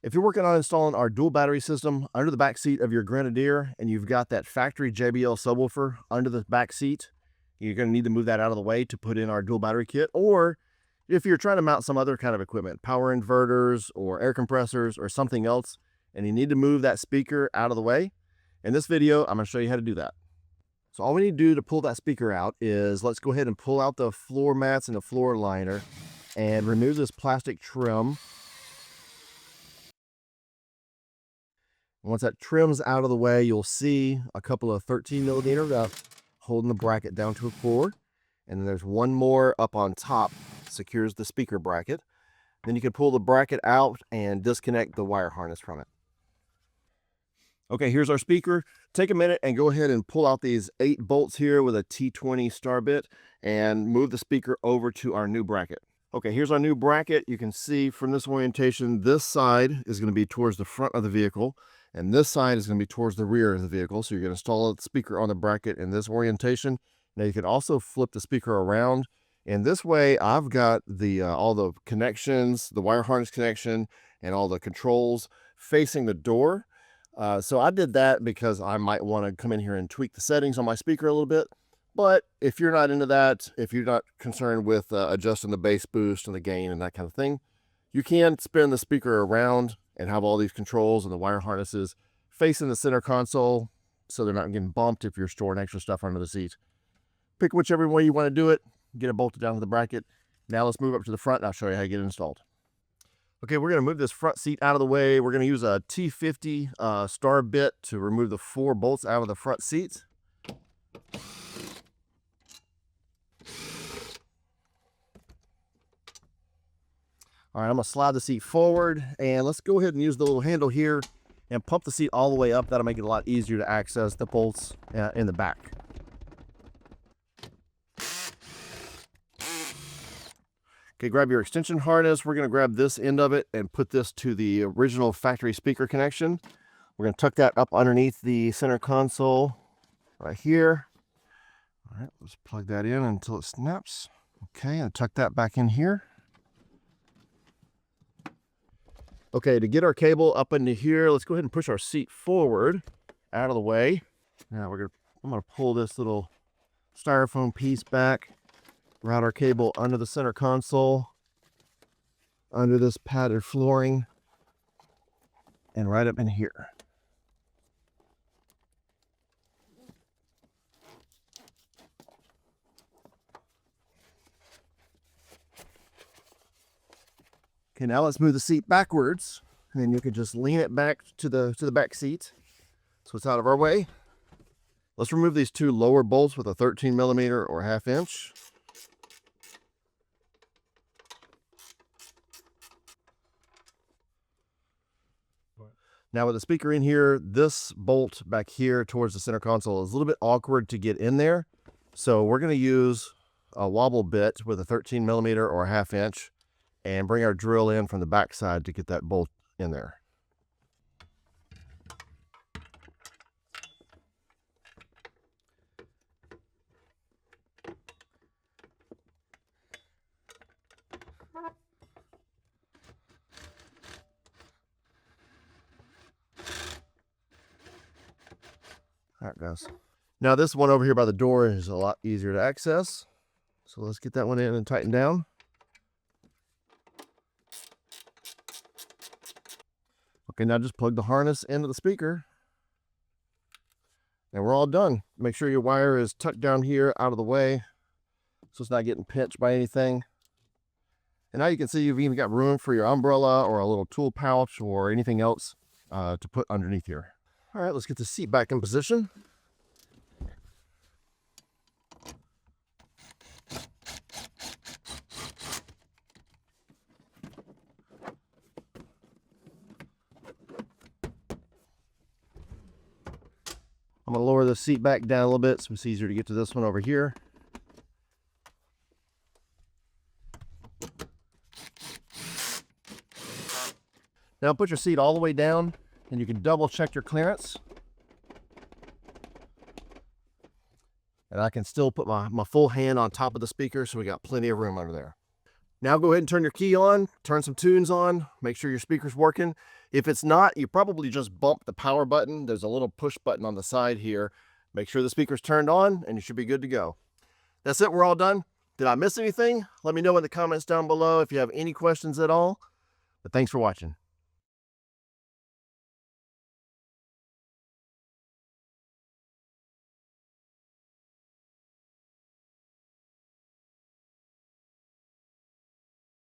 If you're working on installing our dual battery system under the back seat of your Grenadier and you've got that factory JBL subwoofer under the back seat, you're going to need to move that out of the way to put in our dual battery kit. Or if you're trying to mount some other kind of equipment, power inverters or air compressors or something else, and you need to move that speaker out of the way, in this video, I'm going to show you how to do that. So all we need to do to pull that speaker out is let's go ahead and pull out the floor mats and the floor liner and remove this plastic trim. Once that trim's out of the way, you'll see a couple of 13mm holding the bracket down to a floor. And then there's one more up on top, secures the speaker bracket. Then you can pull the bracket out and disconnect the wire harness from it. Okay, here's our speaker. Take a minute and go ahead and pull out these 8 bolts here with a T20 star bit and move the speaker over to our new bracket. Okay, here's our new bracket. You can see from this orientation, this side is going to be towards the front of the vehicle, and this side is going to be towards the rear of the vehicle. So you're going to install the speaker on the bracket in this orientation. Now you can also flip the speaker around. And this way I've got the all the connections, the wire harness connection, and all the controls facing the door. So I did that because I might want to come in here and tweak the settings on my speaker a little bit. But if you're not into that, if you're not concerned with adjusting the bass boost and the gain and that kind of thing, you can spin the speaker around and have all these controls and the wire harnesses facing the center console so they're not getting bumped if you're storing extra stuff under the seat. Pick whichever way you want to do it, get it bolted down to the bracket. Now let's move up to the front and I'll show you how to get it installed. Okay, we're going to move this front seat out of the way. We're going to use a T50 star bit to remove the 4 bolts out of the front seat. All right, I'm going to slide the seat forward, and let's go ahead and use the little handle here and pump the seat all the way up. That'll make it a lot easier to access the bolts in the back. Okay, grab your extension harness. We're going to grab this end of it and put this to the original factory speaker connection. We're going to tuck that up underneath the center console right here. All right, let's plug that in until it snaps. Okay, and tuck that back in here. Okay, to get our cable up into here, let's go ahead and push our seat forward out of the way. Now I'm gonna pull this little styrofoam piece back, route our cable under the center console, under this padded flooring, and right up in here. Okay, now let's move the seat backwards, and then you can just lean it back to the back seat so it's out of our way. Let's remove these 2 lower bolts with a 13mm or 1/2 inch. Now with the speaker in here, this bolt back here towards the center console is a little bit awkward to get in there. So we're going to use a wobble bit with a 13mm or 1/2 inch. And bring our drill in from the back side to get that bolt in there. There it goes. Now this one over here by the door is a lot easier to access. So let's get that one in and tighten down. Okay, now just plug the harness into the speaker. And we're all done. Make sure your wire is tucked down here out of the way so it's not getting pinched by anything. And now you can see you've even got room for your umbrella or a little tool pouch or anything else to put underneath here. All right, let's get the seat back in position. I'm going to lower the seat back down a little bit so it's easier to get to this one over here. Now put your seat all the way down and you can double check your clearance. And I can still put my full hand on top of the speaker, so we got plenty of room under there. Now go ahead and turn your key on, turn some tunes on, make sure your speaker's working. If it's not, you probably just bump the power button. There's a little push button on the side here. Make sure the speaker's turned on and you should be good to go. That's it, we're all done. Did I miss anything? Let me know in the comments down below if you have any questions at all. But thanks for watching.